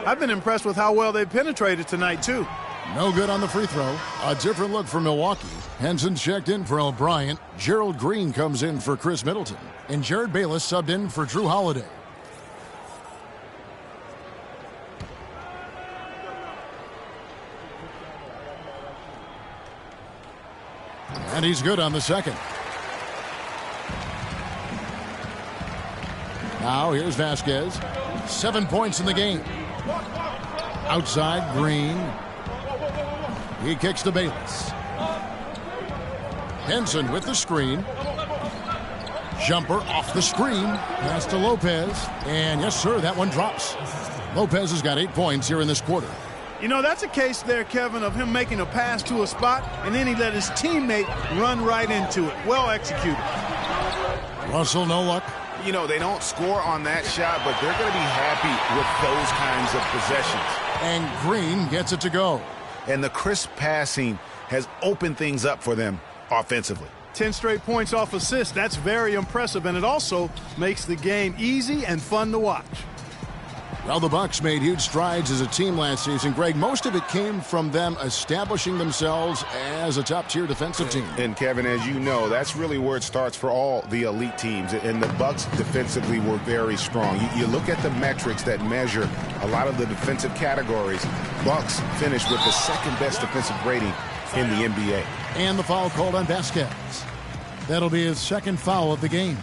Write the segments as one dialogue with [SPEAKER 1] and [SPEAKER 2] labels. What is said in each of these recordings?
[SPEAKER 1] I've been impressed with how well they've penetrated tonight, too.
[SPEAKER 2] No good on the free throw. A different look for Milwaukee. Henson checked in for O'Brien. Gerald Green comes in for Chris Middleton. And Jared Bayless subbed in for Drew Holiday. And he's good on the second. Now here's Vasquez. 7 points in the game. Outside, Green. He kicks to Bayless. Henson with the screen. Jumper off the screen. Pass to Lopez. And yes, sir, that one drops. Lopez has got 8 points here in this quarter.
[SPEAKER 1] You know, that's a case there, Kevin, of him making a pass to a spot, and then he let his teammate run right into it. Well executed.
[SPEAKER 2] Russell, no luck.
[SPEAKER 3] You know, they don't score on that shot, but they're going to be happy with those kinds of possessions.
[SPEAKER 2] And Green gets it to go.
[SPEAKER 3] And the crisp passing has opened things up for them offensively.
[SPEAKER 1] 10 straight points off assists. That's very impressive, and it also makes the game easy and fun to watch.
[SPEAKER 2] Well, the Bucks made huge strides as a team last season. Greg, most of it came from them establishing themselves as a top-tier defensive team.
[SPEAKER 3] And, Kevin, as you know, that's really where it starts for all the elite teams. And the Bucks defensively were very strong. You look at the metrics that measure a lot of the defensive categories. Bucks finished with the second-best defensive rating in the NBA.
[SPEAKER 2] And the foul called on Vasquez. That'll be his second foul of the game.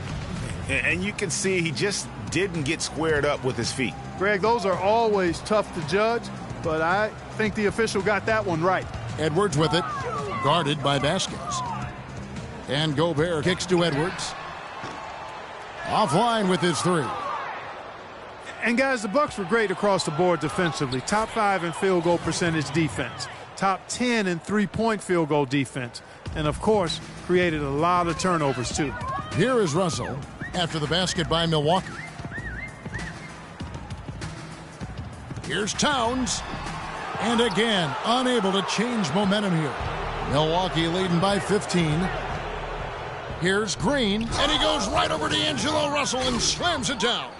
[SPEAKER 3] And you can see he just didn't get squared up with his feet.
[SPEAKER 1] Greg, those are always tough to judge, but I think the official got that one right.
[SPEAKER 2] Edwards with it, guarded by Vasquez. And Gobert kicks to Edwards. Offline with his three.
[SPEAKER 1] And, guys, the Bucks were great across the board defensively. Top 5 in field goal percentage defense. Top 10 in three-point field goal defense. And, of course, created a lot of turnovers, too.
[SPEAKER 2] Here is Russell after the basket by Milwaukee. Here's Towns. And again, unable to change momentum here. Milwaukee leading by 15. Here's Green, and he goes right over D'Angelo Russell and slams it down.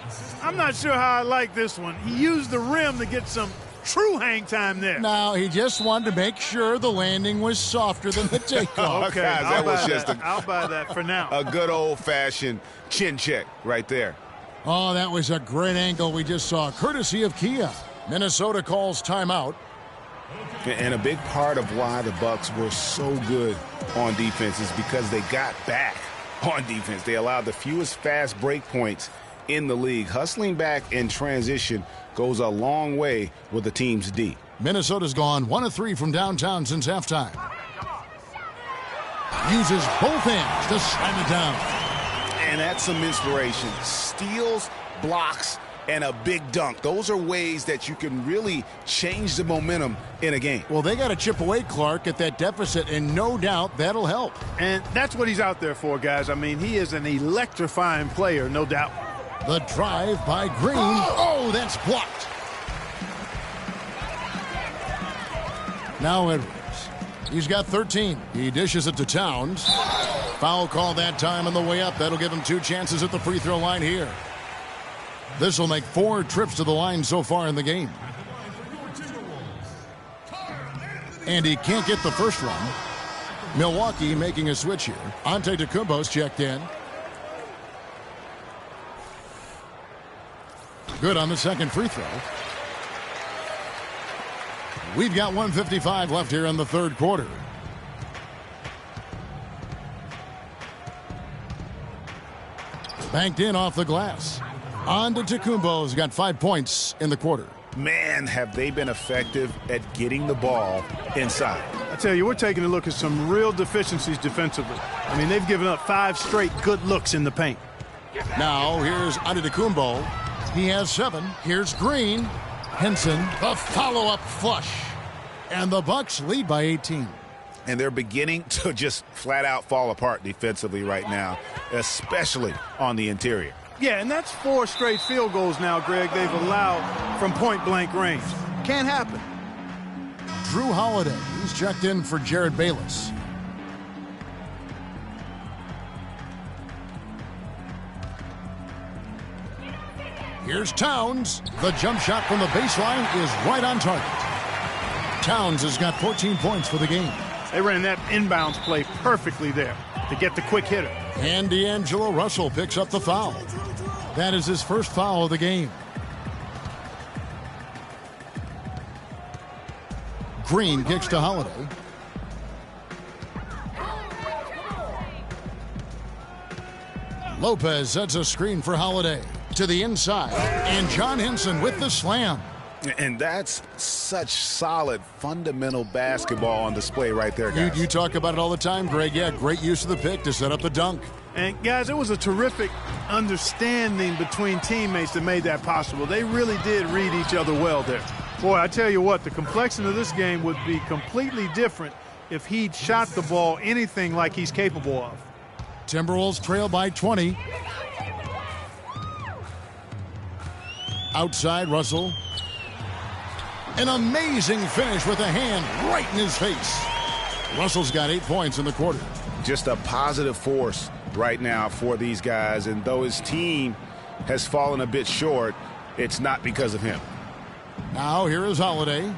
[SPEAKER 1] I'm not sure how I like this one. He used the rim to get some true hang time there.
[SPEAKER 2] Now, he just wanted to make sure the landing was softer than the takeoff.
[SPEAKER 1] Okay,
[SPEAKER 3] guys, that was just
[SPEAKER 1] I'll buy that for now.
[SPEAKER 3] A good old-fashioned chin check right there.
[SPEAKER 2] Oh, that was a great angle we just saw, courtesy of Kia. Minnesota calls timeout.
[SPEAKER 3] And a big part of why the Bucks were so good on defense is because they got back on defense. They allowed the fewest fast break points in the league. Hustling back in transition goes a long way with the team's D.
[SPEAKER 2] Minnesota's gone 1 of 3 from downtown since halftime. Uses both hands to slam it down.
[SPEAKER 3] And that's some inspiration. Steals, blocks, and a big dunk. Those are ways that you can really change the momentum in a game.
[SPEAKER 2] Well, they got to chip away, Clark, at that deficit, and no doubt that'll help.
[SPEAKER 1] And that's what he's out there for, guys. I mean, he is an electrifying player, no doubt.
[SPEAKER 2] The drive by Green. Oh, that's blocked. Now Edwards. He's got 13. He dishes it to Towns. Foul call that time on the way up. That'll give him 2 chances at the free throw line here. This will make 4 trips to the line so far in the game. And he can't get the first one. Milwaukee making a switch here. Antetokounmpo's checked in. Good on the second free throw. We've got 1:55 left here in the third quarter. Banked in off the glass. Antetokounmpo's got 5 points in the quarter.
[SPEAKER 3] Man, have they been effective at getting the ball inside.
[SPEAKER 1] I tell you, we're taking a look at some real deficiencies defensively. I mean, they've given up 5 straight good looks in the paint.
[SPEAKER 2] Now, here's Antetokounmpo. He has 7. Here's Green. Henson, the follow-up flush. And the Bucks lead by 18.
[SPEAKER 3] And they're beginning to just flat-out fall apart defensively right now, especially on the interior.
[SPEAKER 1] Yeah, and that's 4 straight field goals now, Greg, they've allowed from point-blank range. Can't happen.
[SPEAKER 2] Drew Holiday, he's checked in for Jared Bayless. Here's Towns. The jump shot from the baseline is right on target. Towns has got 14 points for the game.
[SPEAKER 1] They ran that inbounds play perfectly there to get the quick hitter.
[SPEAKER 2] And D'Angelo Russell picks up the foul. That is his first foul of the game. Green kicks to Holiday. Lopez sets a screen for Holiday to the inside. And John Henson with the slam.
[SPEAKER 3] And that's such solid, fundamental basketball on display right there, guys.
[SPEAKER 2] You talk about it all the time, Greg. Yeah, great use of the pick to set up the dunk.
[SPEAKER 1] And, guys, it was a terrific understanding between teammates that made that possible. They really did read each other well there. Boy, I tell you what, the complexion of this game would be completely different if he'd shot the ball anything like he's capable of.
[SPEAKER 2] Timberwolves trail by 20. Outside, Russell. An amazing finish with a hand right in his face. Russell's got 8 points in the quarter.
[SPEAKER 3] Just a positive force right now for these guys. And though his team has fallen a bit short, it's not because of him.
[SPEAKER 2] Now here is Holiday.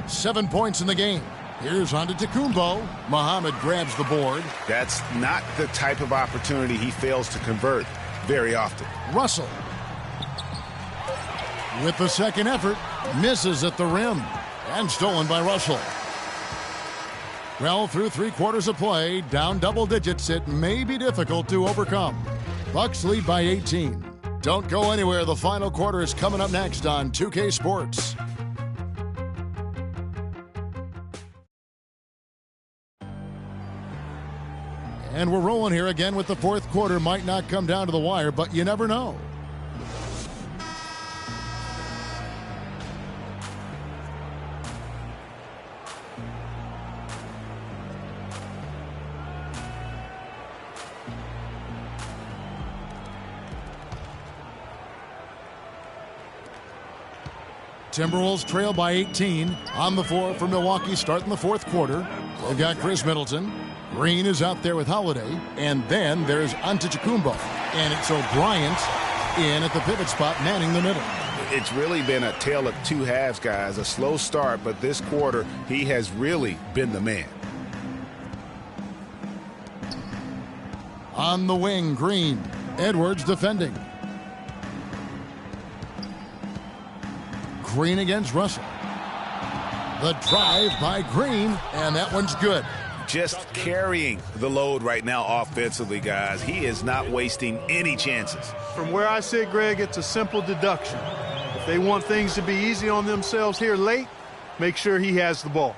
[SPEAKER 2] 7 points in the game. Here's Antetokounmpo. Muhammad grabs the board.
[SPEAKER 3] That's not the type of opportunity he fails to convert very often.
[SPEAKER 2] Russell. With the second effort, misses at the rim. And stolen by Russell. Well, through 3 quarters of play, down double digits, it may be difficult to overcome. Bucks lead by 18. Don't go anywhere. The final quarter is coming up next on 2K Sports. And we're rolling here again with the fourth quarter. Might not come down to the wire, but you never know. Timberwolves trail by 18. On the floor for Milwaukee starting the fourth quarter. They've got Chris Middleton. Green is out there with Holiday. And then there's Antetokounmpo. And it's O'Brien in at the pivot spot, manning the middle.
[SPEAKER 3] It's really been a tale of two halves, guys. A slow start, but this quarter, he has really been the man.
[SPEAKER 2] On the wing, Green. Edwards defending. Green against Russell. The drive by Green, and that one's good.
[SPEAKER 3] Just carrying the load right now offensively, guys. He is not wasting any chances.
[SPEAKER 1] From where I sit, Greg, it's a simple deduction. If they want things to be easy on themselves here late, make sure he has the ball.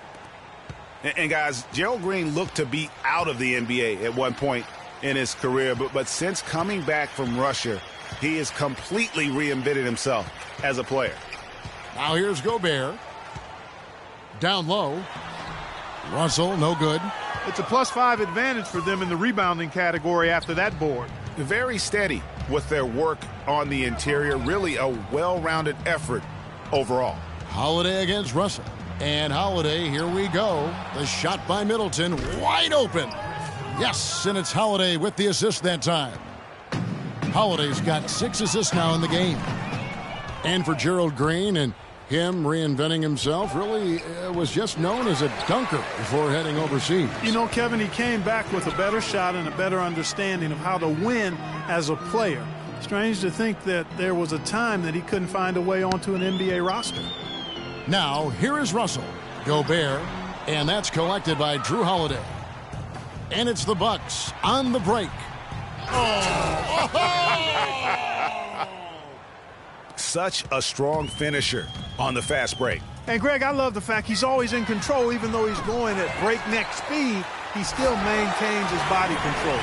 [SPEAKER 3] And guys, Gerald Green looked to be out of the NBA at one point in his career, but since coming back from Russia, he has completely reinvented himself as a player.
[SPEAKER 2] Now here's Gobert. Down low. Russell, no good.
[SPEAKER 1] It's a +5 advantage for them in the rebounding category after that board.
[SPEAKER 3] Very steady with their work on the interior. Really a well-rounded effort overall.
[SPEAKER 2] Holiday against Russell. And Holiday, here we go. The shot by Middleton, wide open. Yes, and it's Holiday with the assist that time. Holiday's got 6 assists now in the game. And for Gerald Green and him reinventing himself, really was just known as a dunker before heading overseas.
[SPEAKER 1] You know, Kevin, he came back with a better shot and a better understanding of how to win as a player. Strange to think that there was a time that he couldn't find a way onto an NBA roster.
[SPEAKER 2] Now, here is Russell. Gobert, and that's collected by Drew Holiday. And it's the Bucks on the break.
[SPEAKER 3] Such a strong finisher on the fast break.
[SPEAKER 1] And, Greg, I love the fact he's always in control. Even though he's going at breakneck speed, he still maintains his body control.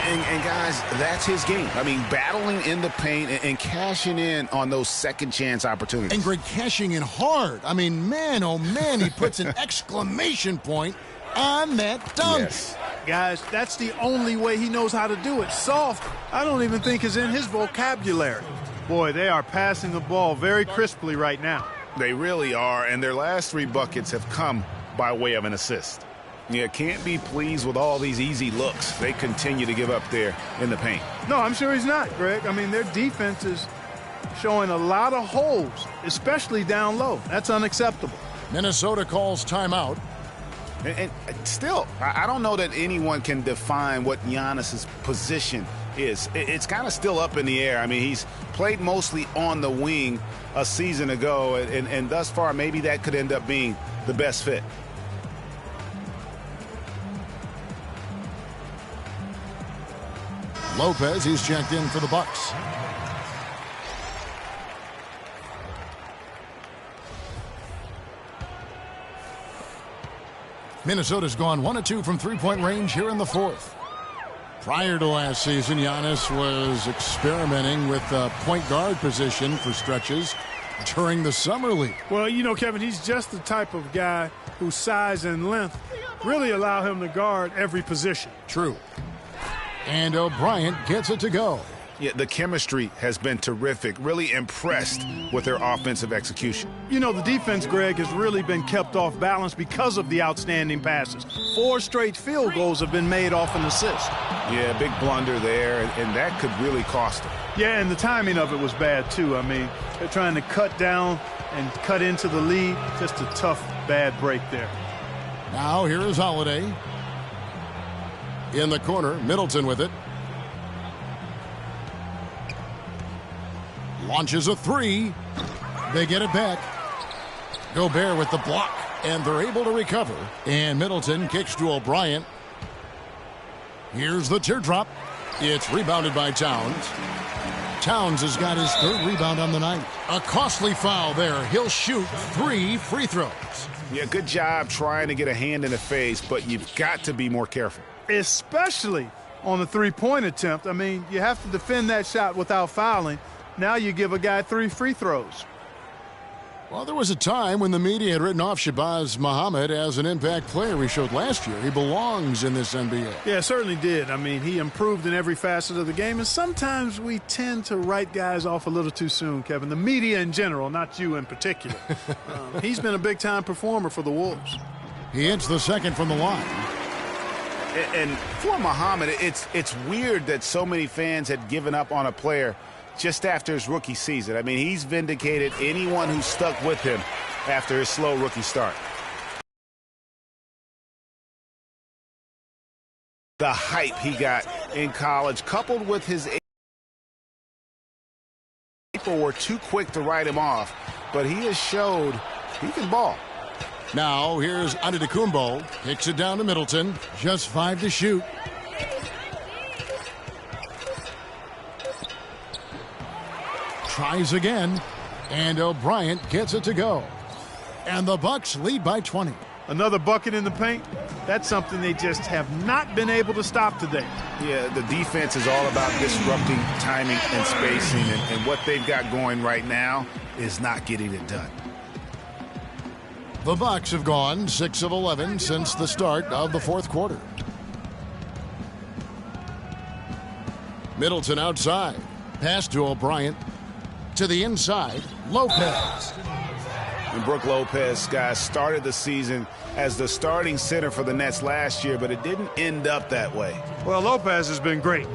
[SPEAKER 3] And guys, that's his game. I mean, battling in the paint and cashing in on those second chance opportunities.
[SPEAKER 2] And, Greg, cashing in hard. I mean, man, oh, man, he puts an exclamation point on that dunk.
[SPEAKER 3] Yes.
[SPEAKER 1] Guys, that's the only way he knows how to do it. Soft, I don't even think is in his vocabulary. Boy, they are passing the ball very crisply right now.
[SPEAKER 3] They really are, and their last 3 buckets have come by way of an assist. You can't be pleased with all these easy looks they continue to give up there in the paint.
[SPEAKER 1] No, I'm sure he's not, Greg. I mean, their defense is showing a lot of holes, especially down low. That's unacceptable.
[SPEAKER 2] Minnesota calls timeout.
[SPEAKER 3] And still, I don't know that anyone can define what Giannis's position is. It's kind of still up in the air. I mean, he's played mostly on the wing a season ago, and thus far, maybe that could end up being the best fit.
[SPEAKER 2] Lopez, he's checked in for the Bucks. Minnesota's gone 1 of 2 from three-point range here in the fourth. Prior to last season, Giannis was experimenting with the point guard position for stretches during the summer league.
[SPEAKER 1] Well, you know, Kevin, he's just the type of guy whose size and length really allow him to guard every position.
[SPEAKER 2] True. And O'Brien gets it to go.
[SPEAKER 3] Yeah, the chemistry has been terrific. Really impressed with their offensive execution.
[SPEAKER 1] You know, the defense, Greg, has really been kept off balance because of the outstanding passes. 4 straight field goals have been made off an assist.
[SPEAKER 3] Yeah, big blunder there, and that could really cost them.
[SPEAKER 1] Yeah, and the timing of it was bad, too. I mean, they're trying to cut down and cut into the lead. Just a tough, bad break there.
[SPEAKER 2] Now here is Holiday. In the corner, Middleton with it. Launches a 3. They get it back. Gobert with the block, and they're able to recover. And Middleton kicks to O'Brien. Here's the teardrop. It's rebounded by Towns. Towns has got his 3rd rebound on the night. A costly foul there. He'll shoot 3 free throws.
[SPEAKER 3] Yeah, good job trying to get a hand in the face, but you've got to be more careful.
[SPEAKER 1] Especially on the three-point attempt. I mean, you have to defend that shot without fouling. Now you give a guy 3 free throws.
[SPEAKER 2] Well, there was a time when the media had written off Shabazz Muhammad as an impact player. We showed last year he belongs in this NBA.
[SPEAKER 1] Yeah, certainly did. I mean, he improved in every facet of the game, and sometimes we tend to write guys off a little too soon, Kevin. The media in general, not you in particular. He's been a big-time performer for the Wolves.
[SPEAKER 2] He hits the second from the line.
[SPEAKER 3] And for Muhammad, it's weird that so many fans had given up on a player just after his rookie season. I mean, he's vindicated anyone who stuck with him after his slow rookie start. The hype he got in college, coupled with his people were too quick to write him off, but he has showed he can ball.
[SPEAKER 2] Now here's Antetokounmpo, kicks it down to Middleton, just 5 to shoot. Tries again, and O'Brien gets it to go. And the Bucks lead by 20.
[SPEAKER 1] Another bucket in the paint. That's something they just have not been able to stop today.
[SPEAKER 3] Yeah, the defense is all about disrupting timing and spacing, and what they've got going right now is not getting it done.
[SPEAKER 2] The Bucks have gone 6 of 11 since the start of the fourth quarter. Middleton outside. Pass to O'Brien. To the inside, Lopez.
[SPEAKER 3] And Brook Lopez, guys, started the season as the starting center for the Nets last year, but it didn't end up that way.
[SPEAKER 1] Well, Lopez has been great.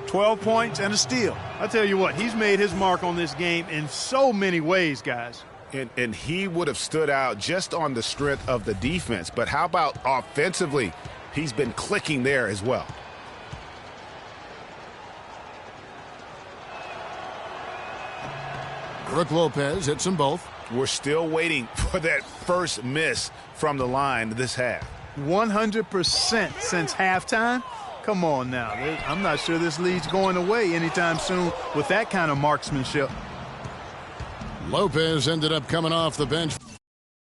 [SPEAKER 1] 12 points and a steal. I tell you what, he's made his mark on this game in so many ways, guys.
[SPEAKER 3] And he would have stood out just on the strength of the defense. But how about offensively? He's been clicking there as well.
[SPEAKER 2] Brook Lopez hits them both.
[SPEAKER 3] We're still waiting for that first miss from the line this half.
[SPEAKER 1] 100% since halftime? Come on now. I'm not sure this lead's going away anytime soon with that kind of marksmanship.
[SPEAKER 2] Lopez ended up coming off the bench.